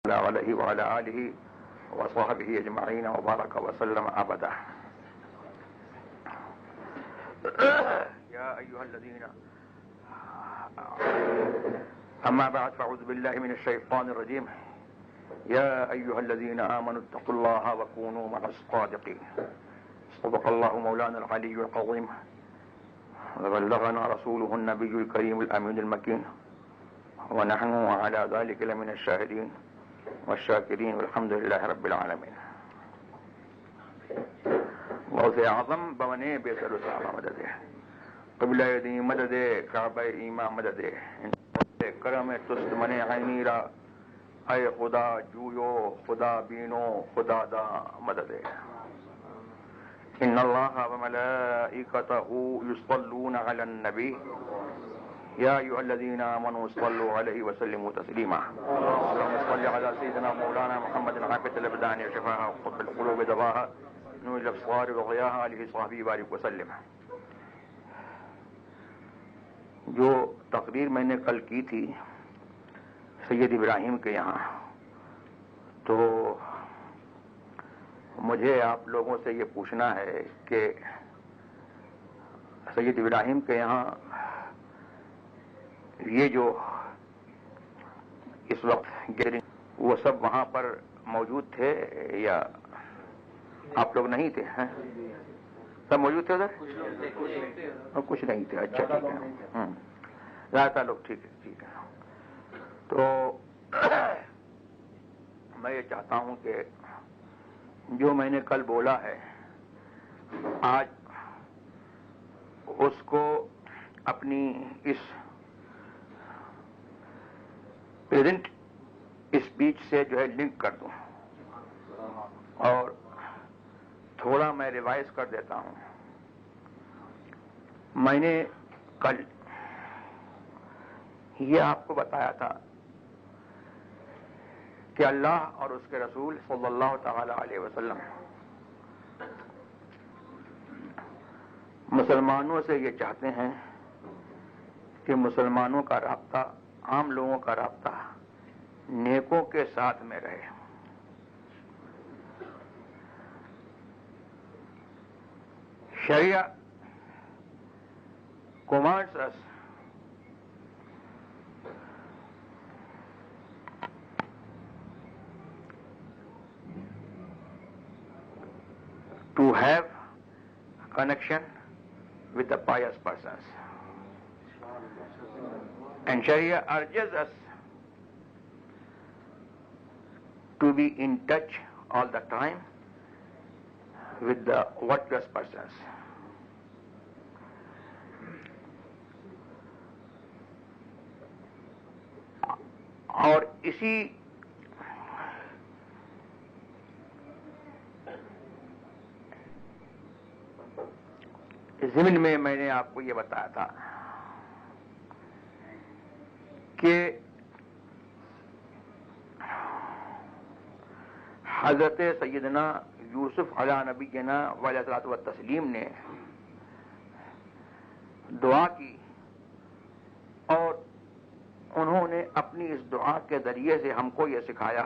عليه وعلى آله وصحبه أجمعين وبارك وسلم أبدا. يا أيها الذين أما بعد فأعوذ بالله من الشيطان الرجيم. يا أيها الذين آمنوا اتقوا الله وكونوا مع الصادقين. صدق الله مولانا العلي العظيم وبلغنا رسوله النبي الكريم الأمين المكين ونحن على ذلك لمن الشاهدين والشاكرين والحمد لله رب العالمين. غوث आज़म बवने बेसर साला मदद है, क़िबला दी मदद है, काबा ईमा मदद है, करम तुस्त मने आईनीरा ऐ खुदा जूयो खुदा बीनो खुदा दा मदद है. इन्नल्लाह व मलाइकतहु युसल्लूना अलन नबी या अय्युहल्लज़ीना आमनू सल्लु अलैहि व सल्लिमू तस्लीमा. अल्लाहुम्मा सल्लि अला सय्यिदिना मौलाना मुहम्मदिन आफ़ियतल अबदान व शिफ़ाअ क़ुब्बुल क़ुलूब दवाहा नूरुल अब्सार व ग़ियाहा आलिहि स्वहबिहि बारिक व सल्लिम. जो तकरीर मैंने कल की थी सैयद इब्राहिम के यहाँ, तो मुझे आप लोगों से ये पूछना है कि सैयद इब्राहिम के यहाँ ये जो इस वक्त गैदरिंग, वो सब वहां पर मौजूद थे या आप लोग नहीं थे? हैं? सब मौजूद थे उधर? कुछ नहीं थे. अच्छा, ठीक है. ज्यादा लोग ठीक है, ठीक है. तो मैं ये चाहता हूं कि जो मैंने कल बोला है आज उसको अपनी इस प्रेजेंट स्पीच से जो है लिंक कर दूं और थोड़ा मैं रिवाइज कर देता हूं. मैंने कल ये आपको बताया था कि अल्लाह और उसके रसूल सल्लल्लाहु तआला अलैहि वसल्लम मुसलमानों से ये चाहते हैं कि मुसलमानों का राब्ता, आम लोगों का राब्ता नेकों के साथ में रहे. शरिया commands us to have connection with the pious persons, and Sharia urges us to be in touch all the time with the virtuous persons. और इसी ज़मीन में मैंने आपको ये बताया था कि हजरत सैयदना यूसुफ अला नबीना वलैहिस्सलातु व तस्लीम ने दुआ की और उन्होंने अपनी इस दुआ के जरिए से हमको ये सिखाया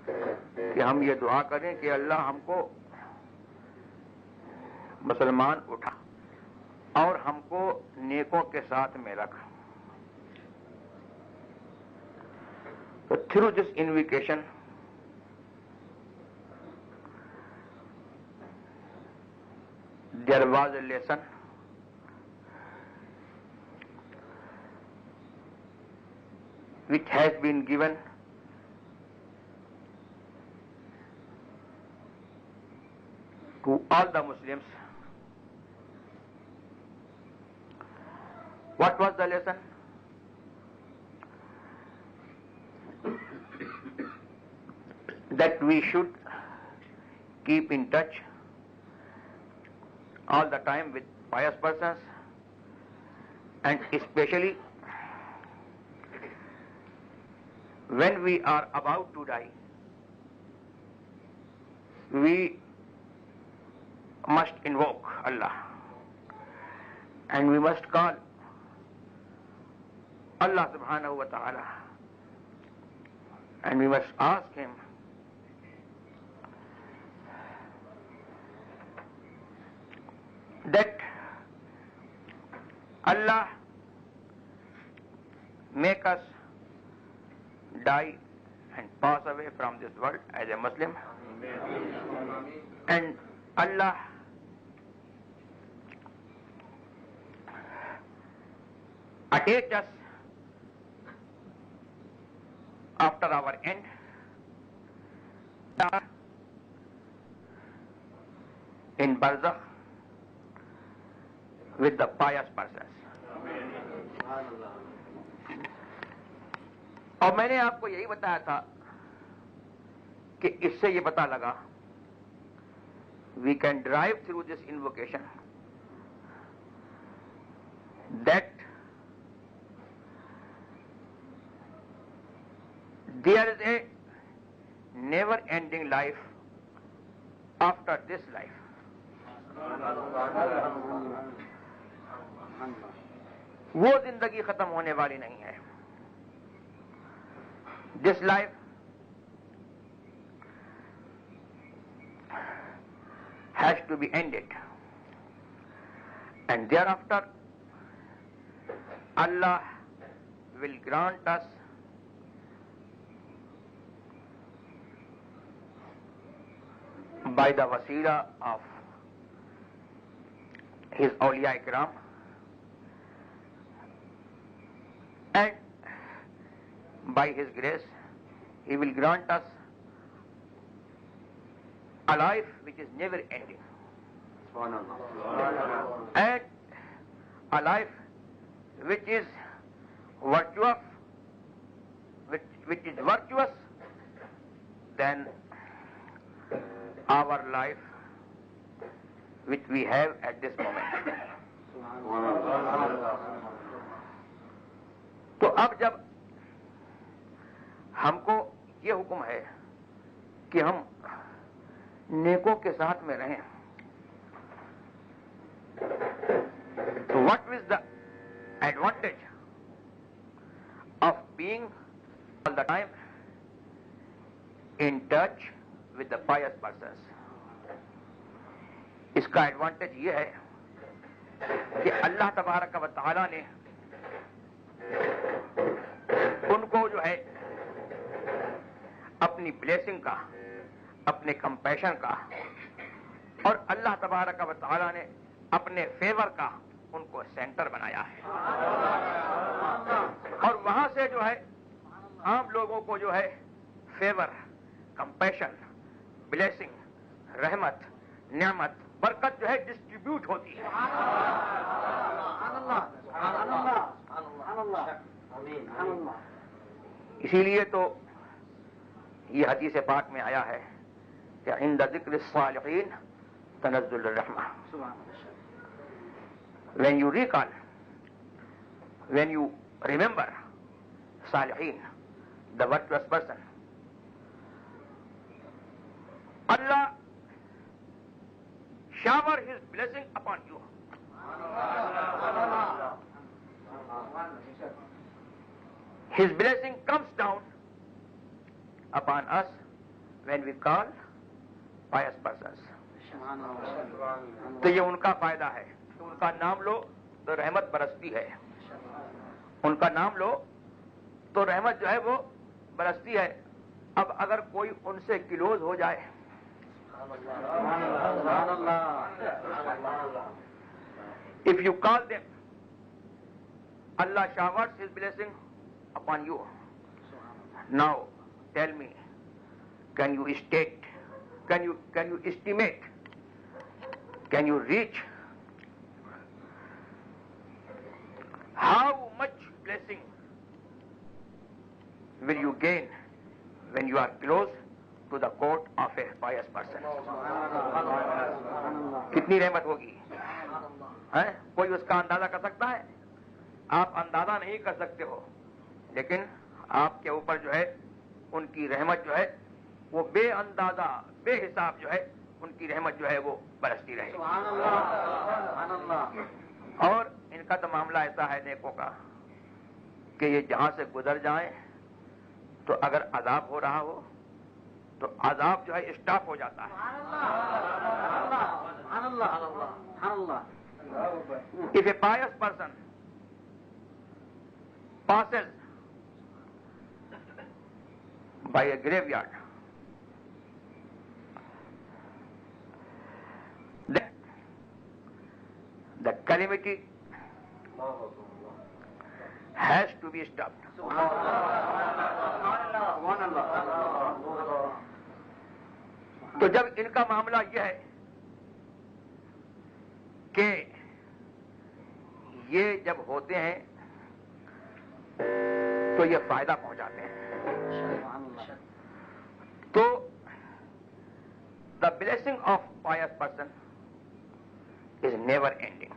कि हम ये दुआ करें कि अल्लाह हमको मुसलमान उठा और हमको नेकों के साथ में रख. तो through this invocation there was a lesson which has been given to all the Muslims. What was the lesson? That we should keep in touch all the time with pious persons, and especially when we are about to die, we must invoke Allah and we must call Allah subhanahu wa ta'ala And we must ask him that Allah make us die and pass away from this world as a Muslim. And Allah attach us after our end in barzakh with the pious persons. और मैंने आपको यही बताया था कि इससे ये पता लगा, we can derive through this invocation that there is a never ending life after this life. वो जिंदगी खत्म होने वाली नहीं है. This life has to be ended, and thereafter Allah will grant us by the wasila of His awliya ikram and by His grace He will grant us a life which is never ending and a life which is virtuous, which is virtuous than our life which we have at this moment. तो अब जब हमको ये हुक्म है कि हम नेकों के साथ में रहें, तो what is the advantage of being all the time in touch with the pious persons? इसका एडवांटेज ये है कि अल्लाह तबारक व तआला ने उनको जो है अपनी ब्लेसिंग का, अपने कंपैशन का और अल्लाह तबारक व तआला ने अपने फेवर का उनको सेंटर बनाया है. और वहां से जो है आम लोगों को जो है फेवर, कंपैशन, ब्लेसिंग, रहमत, नेमत, बरकत जो है डिस्ट्रीब्यूट होती है. इसीलिए तो ये हदीस पाक में आया है कि इंद ज़िक्र सालिहीन तनज़्ज़ुल रहमा. When you recall, when you remember Salihin, the virtuous person, Allah shower His blessing upon you. His blessing comes down upon us when we call pious persons. तो ये उनका फायदा है. उनका नाम लो तो रहमत बरसती है. उनका नाम लो तो रहमत जो है वो बरसती है. अब अगर कोई उनसे क्लोज हो जाए, if you call them, Allah showers His blessing upon you. Now tell me, can you state, can you estimate, can you reach how much blessing will you gain when you are close to the court of a pious person? कितनी रहमत होगी, है? कोई उसका अंदाजा कर सकता है? आप अंदाजा नहीं कर सकते हो, लेकिन आपके ऊपर जो है उनकी रहमत जो है वो बेअंदाजा, बेहिसाब जो है उनकी रहमत जो है वो बरसती रहेगी. और इनका तो मामला ऐसा है नेकों का कि ये जहां से गुजर जाएं तो अगर अजाब हो रहा हो तो अजाब जो है स्टॉप हो जाता है। If a pious person passes by a graveyard, then the calamity has to be stopped. तो जब इनका मामला यह है कि ये जब होते हैं तो ये फायदा पहुंचाते हैं, तो the blessing of pious person is never ending.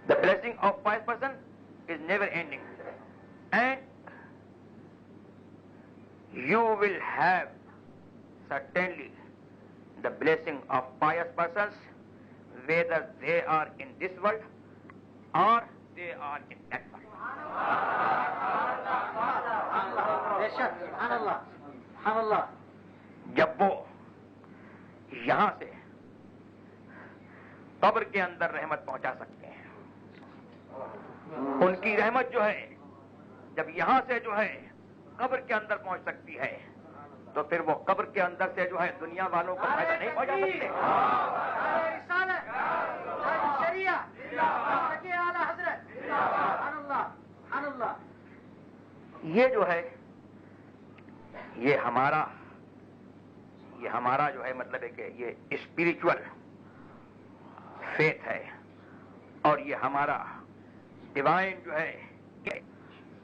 The blessing of pious person is never ending and you will have certainly the blessing of pious persons whether they are in this world or they are in that world. जब वो यहां से कब्र के अंदर रहमत पहुंचा सकते हैं, उनकी रहमत जो है जब यहां से जो है कब्र के अंदर पहुंच सकती है, तो फिर वो कब्र के अंदर से जो है दुनिया वालों को फायदा नहीं पहुंचा सकते। ये जो है ये हमारा जो है मतलब है कि ये स्पिरिचुअल फेथ है और ये हमारा डिवाइन जो है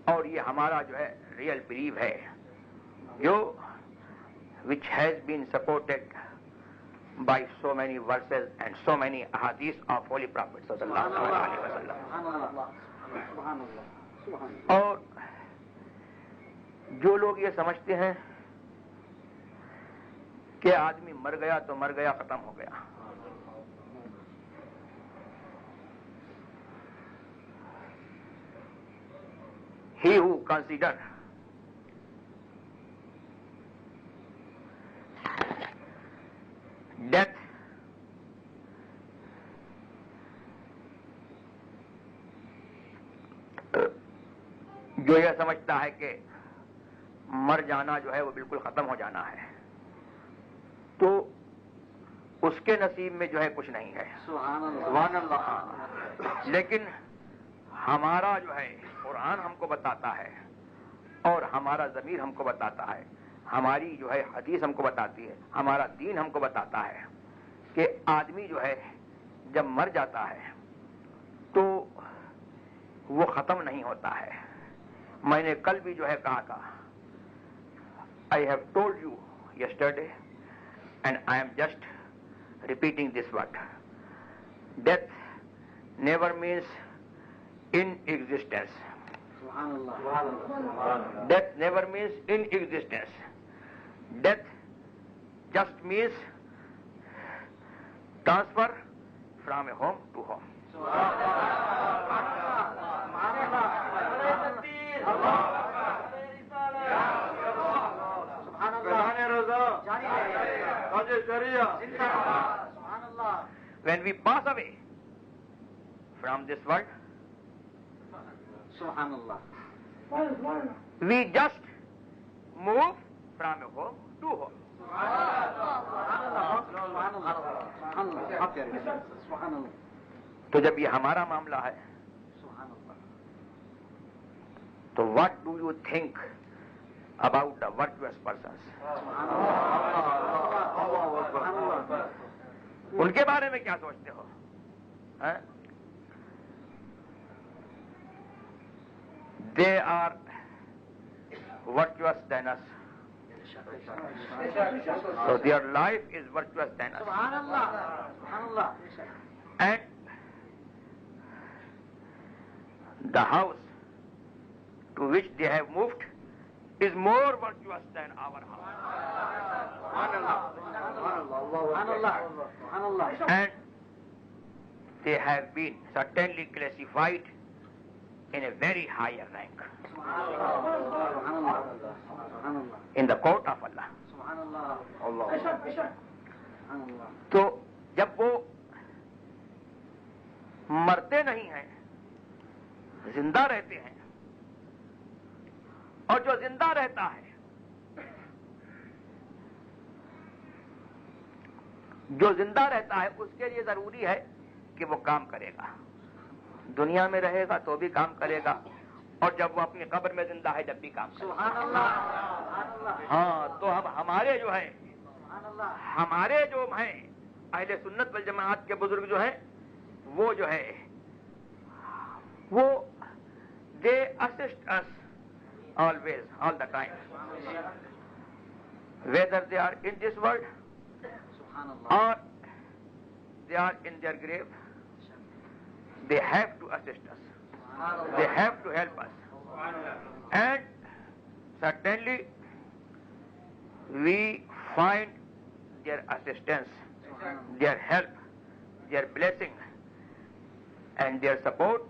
और ये हमारा जो है रियल बिलीव है जो which has been supported by so many verses and so many ahadith of Holy Prophet sallallahu alaihi wasallam। और जो लोग ये समझते हैं कि आदमी मर गया तो मर गया, खत्म हो गया, he who consider death जो यह समझता है कि मर जाना जो है वो बिल्कुल खत्म हो जाना है, तो उसके नसीब में जो है कुछ नहीं है। सुभान अल्लाह। लेकिन हमारा जो है कुरान हमको बताता है और हमारा ज़मीर हमको बताता है, हमारी जो है हदीस हमको बताती है, हमारा दीन हमको बताता है कि आदमी जो है जब मर जाता है तो वो खत्म नहीं होता है। मैंने कल भी जो है कहा था, I have told you yesterday and I am just repeating this word, death never means in existence. Death never means in existence. Death just means transfer from a home to home. When we pass away from this world, Subhanallah, we just move from a home to home. तो जब ये हमारा मामला है तो what do you think about the virtuous persons? उनके बारे में क्या सोचते हो? They are virtuous than us. So their life is virtuous than us. And the house to which they have moved is more virtuous than our house. And they have been certainly classified in a very higher rank in the court of Allah. तो जब वो मरते नहीं हैं, जिंदा रहते हैं, और जो जिंदा रहता है, जो जिंदा रहता है उसके लिए जरूरी है कि वो काम करेगा। दुनिया में रहेगा तो भी काम करेगा, और जब वो अपनी कब्र में जिंदा है जब भी काम करेगा। हाँ, तो अब हमारे जो है, हमारे जो हैं अहले सुन्नत वल जमाअत के बुजुर्ग जो हैं, वो जो है वो they assist us always, all the time, whether they are in this world or they are in their grave, they have to assist us, they have to help us, and certainly we find their assistance, their help, their blessing and their support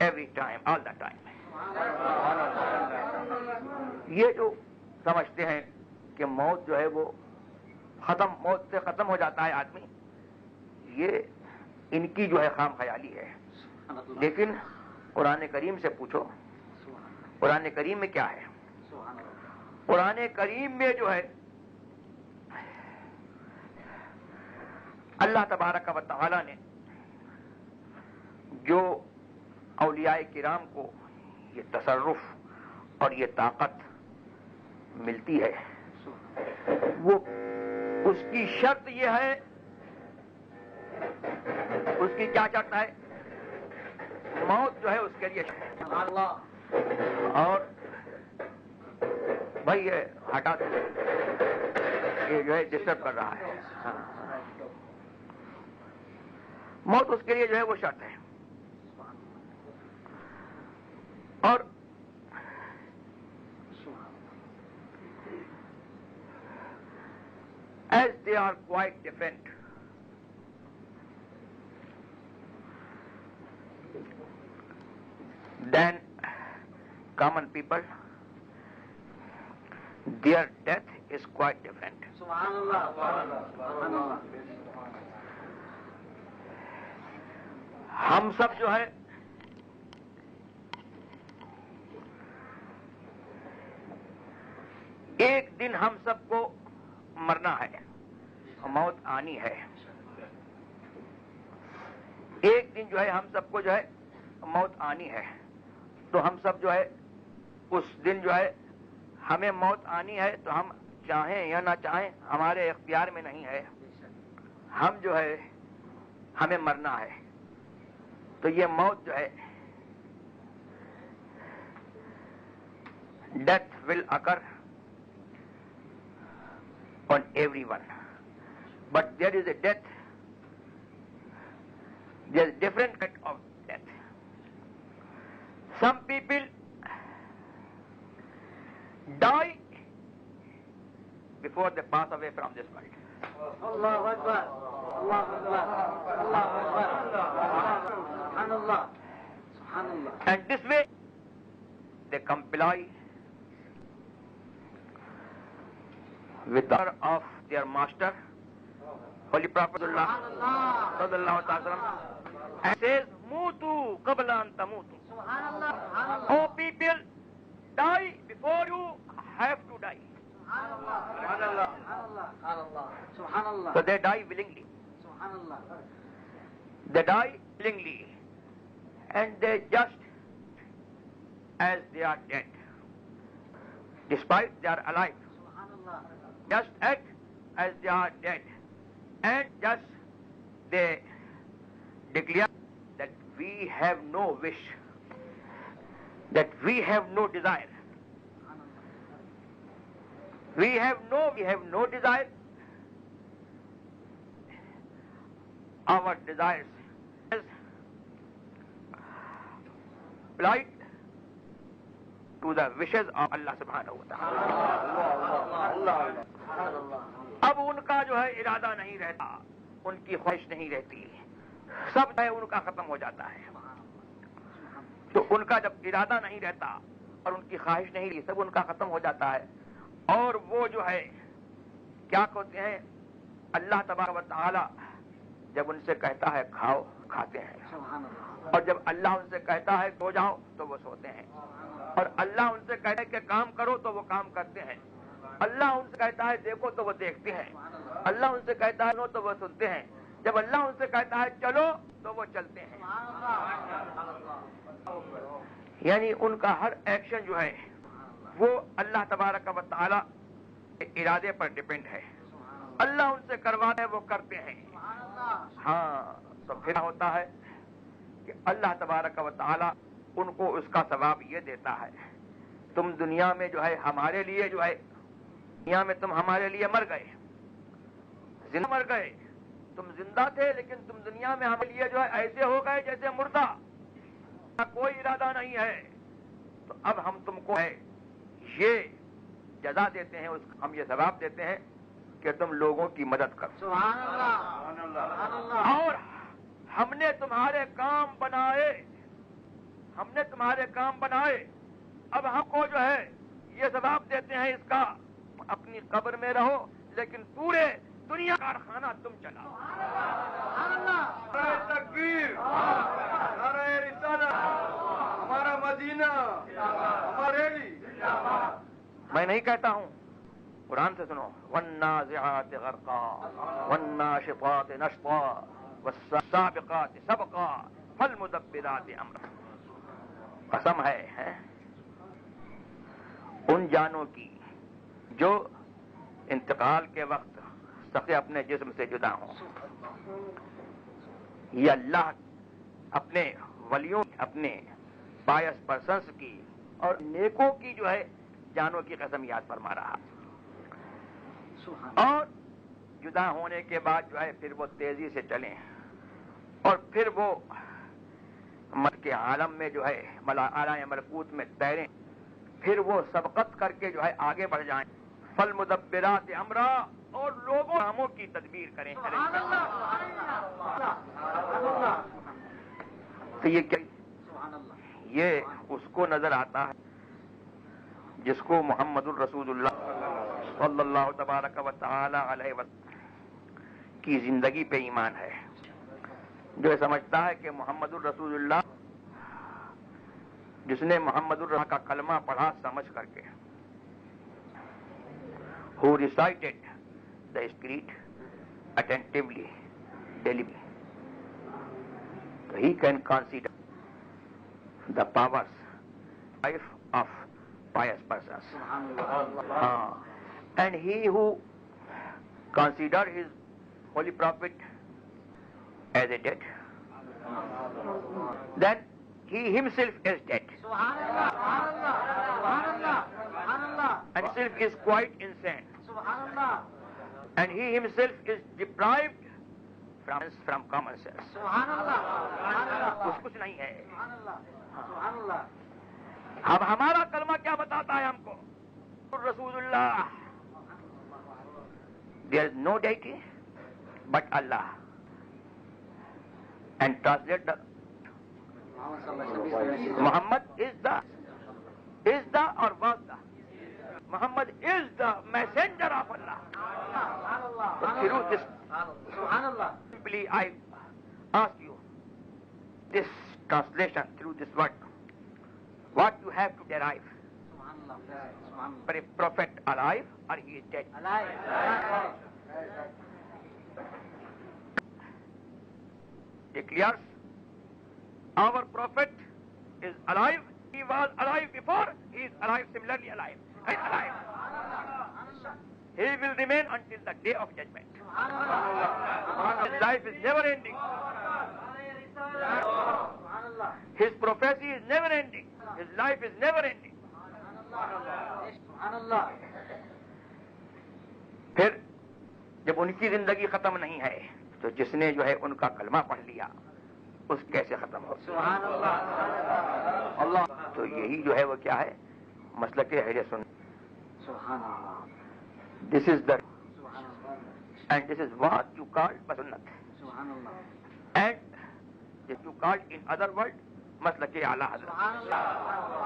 every time, all the time. ये जो समझते हैं कि मौत जो है वो खत्म, मौत से खत्म हो जाता है आदमी, ये इनकी जो है खाम ख्याली है। लेकिन कुरान करीम से पूछो, कुरान करीम में क्या है? कुरान करीम में जो है अल्लाह तबारक व तआला ने जो औलियाए किराम को ये तसर्रुफ और ये ताकत मिलती है, वो उसकी शर्त ये है, उसकी क्या शर्त है? मौत जो है उसके लिए और भाई ये हटा दो, ये जो है डिस्टर्ब कर रहा है। मौत उसके लिए जो है वो शर्त है। और as they are quite different, than common people, their death is quite different. Subhanallah, Subhanallah. हम सब जो है एक दिन हम सबको मरना है, मौत आनी है। एक दिन जो है हम सबको जो है मौत आनी है, तो हम सब जो है उस दिन जो है हमें मौत आनी है, तो हम चाहें या ना चाहें हमारे इख्तियार में नहीं है, हम जो है हमें मरना है। तो ये मौत जो है, death will occur on everyone, but there is a death, there is different kind of death. Some people die before they pass away from this world. Allahu Akbar, Allahu Akbar, Allahu Akbar, Subhanallah, Subhanallah. And this way they comply with the order of their master, Holy Prophet sallallahu alaihi wasallam, and says, "Mutu qabla an tamutu." Oh people, die before you have to die. Subhanallah, Subhanallah, Subhanallah. So they die willingly. Subhanallah. They die willingly, and they just as they are dead, despite they are alive. Just act as they are dead, and just they declare that we have no wish, that we have no desire. We have no desire. Our desires is applied to the wishes of Allah subhanahu wa ta'ala. अब उनका जो है इरादा नहीं रहता, उनकी ख्वाहिश नहीं रहती, सब जो है उनका खत्म हो जाता है। तो उनका जब इरादा नहीं रहता और उनकी ख्वाहिश नहीं रही, सब उनका खत्म हो जाता है। और वो जो है क्या कहते हैं, अल्लाह तबारक व तआला जब उनसे कहता है खाओ, खाते हैं, और जब अल्लाह उनसे कहता है सो जाओ तो वो सोते हैं, और अल्लाह उनसे कहता है कि काम करो तो वो काम करते हैं, अल्लाह उनसे कहता है देखो तो वो देखते हैं, अल्लाह उनसे कहता है सुनो तो वो सुनते हैं, जब अल्लाह उनसे कहता है चलो तो वो चलते हैं। यानी उनका हर एक्शन जो है वो अल्लाह तबारक व तआला के इरादे पर डिपेंड है। अल्लाह उनसे करवाते हैं वो करते हैं। हाँ, तो फिर होता है कि अल्लाह तबारक व तआला उनको उसका सवाब ये देता है, तुम दुनिया में जो है हमारे लिए जो है, दुनिया में तुम हमारे लिए मर गए, जिंदा मर गए, तुम जिंदा थे लेकिन तुम दुनिया में हमारे लिए जो है ऐसे हो गए जैसे मुर्दा, कोई इरादा नहीं है। तो अब हम तुमको है ये जजा देते हैं, हम ये सवाब देते हैं कि तुम लोगों की मदद करो। सुभान अल्लाह। और हमने तुम्हारे काम बनाए, हमने तुम्हारे काम बनाए, अब हमको जो है ये सवाब देते हैं इसका, अपनी कब्र में रहो लेकिन पूरे दुनिया कारखाना तुम चलाओ। तकबीर, नारे रिसालत, हमारा मदीना, हमारे लिए। मैं नहीं कहता हूँ, कुरान से सुनो, वन्नाज़िआत ग़रक़ा वन्नाशितात नश्ता वस्साबिक़ात सबक़ा फलमुदब्बिरात अम्रा। कसम है उन जानों की जो इंतकाल के वक्त सबसे अपने जिस्म से जुदा हों। ये अल्लाह अपने वलियों, अपने पायस पर्सन्स की और नेकों की जो है जानों की कसम याद फरमा रहा। और जुदा होने के बाद जो है फिर वो तेजी से चलें और फिर वो मत के आलम में जो है आला मलकूत में तैरें, फिर वो सबकत करके जो है आगे बढ़ जाएं। फल मुदब्बिरात अमरा, और लोगों कामों की तदबीर करें। तो ये क्या, ये उसको नजर आता है जिसको मुहम्मदुर रसूलुल्लाह सल्लल्लाहु तबारक व तआला अलैहि वसल्लम की जिंदगी पे ईमान है, जो समझता है कि मुहम्मदुर रसूलुल्लाह, जिसने मुहम्मदुर रसूलुल्लाह का कलमा पढ़ा समझ करके, who recited the creed attentively, deliberately, he can consider the powers, life of pious persons. And he who consider his holy prophet as a dead, then he himself is dead. And himself is quite insane. And he himself is deprived from common sense. उसको कुछ नहीं है। अब हमारा कलमा क्या बताता है हमको? रसूलुल्लाह, there is no deity but Allah. And translate the Muhammad is the or was the. Muhammad is the messenger of Allah. So through this, simply I ask you, this translation, through this word, what you have to derive? For a prophet alive or he is dead? Alive. Declares our prophet is alive. He was alive before. He is alive, similarly alive. He is alive. He will remain until the day of judgment. His life is never ending. His prophecy is never ending. His life is never ending. फिर जब उनकी जिंदगी खत्म नहीं है तो जिसने जो है उनका कलमा पढ़ लिया उस कैसे खत्म हो? अल्लाह। तो यही जो है वो क्या है, मसलक अहले सुन्नत। This is the and this is what you call sunnat, and this you call in other word Maslaki Ala Hazrat.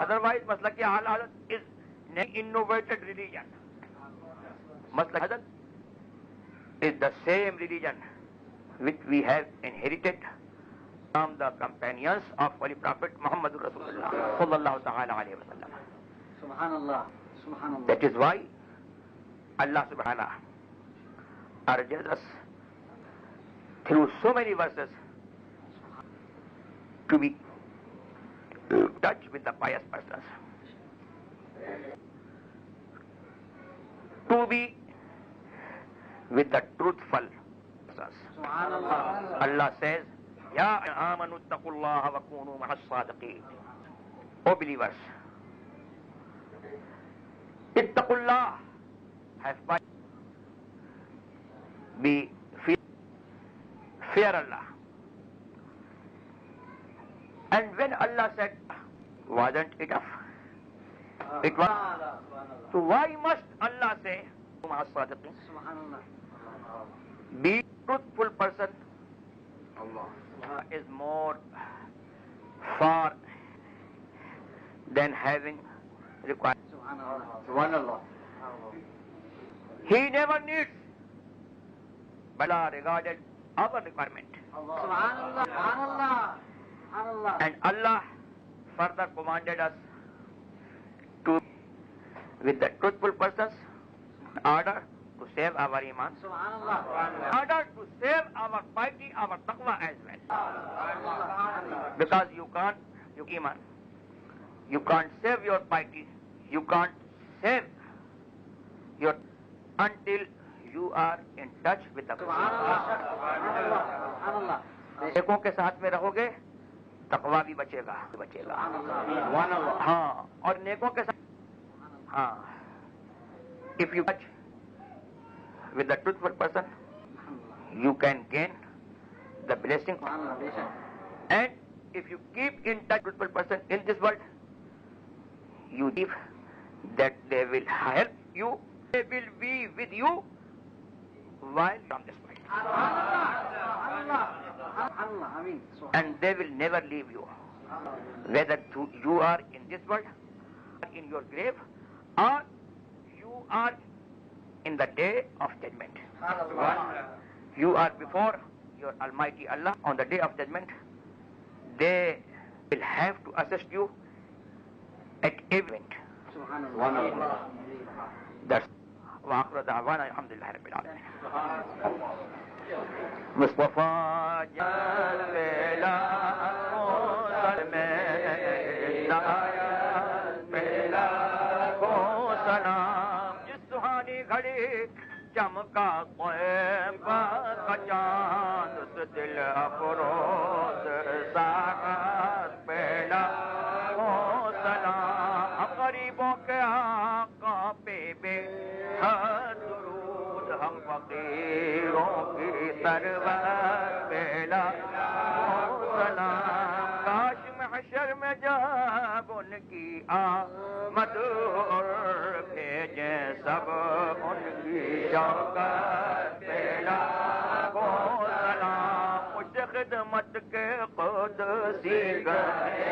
Otherwise, Maslaki Ala Hazrat is an innovated religion. Maslaki Hazrat is the same religion which we have inherited from the companions of Holy Prophet Muhammad Rasulullah sallallahu ta'ala alayhi wa sallam. Subhanallah. Subhanallah. That is why Allah subhanahu urges us through so many verses to be in touch with the pious persons, to be with the truthful persons. Allah says, Ya amanu taqullaha wa kunu ma'as sadiqeen. O believers, ittaqullah, have faith, be fear Allah. And when Allah said, wasn't enough? It was. So why must Allah say, be truthful person? Allah is more far than having required. Subhanallah. He never needs, but Allah regarded our requirement. Subhanallah. Subhanallah. Subhanallah. And Allah further commanded us to, with the truthful persons, in order to save our iman, Subhanallah. in order to save our piety, our taqwa as well. Because you can't save your piety, you can't save your until you are in touch with the Subhanallah. नेकों के साथ में रहोगे, तकवा भी बचेगा. हाँ, और नेकों के साथ, हाँ, if you touch with the truthful person, you can gain the blessing. And if you keep in touch with the truthful person in this world, you believe that they will help you, they will be with you while from this world. And they will never leave you. Whether you are in this world, in your grave, or you are in the day of judgment. You are before your Almighty Allah on the day of judgment. They will have to assist you at every event. That's وآخر دعوانا الحمد لله رب العالمين. مصطفى جلال सलाम जिस सुहानी घड़ी चमका क़ैबा का चांद उस दिल अफरोज साहस पहला हो सलाम गरीबों के आका पे बेहद दुरूद हम फकीरों की सरवर पहला हो सलाम काश महशर में जब उनकी आमद भेजे सब उनकी शौकत पहला हो सलाम उस खिदमत के खुद सी गए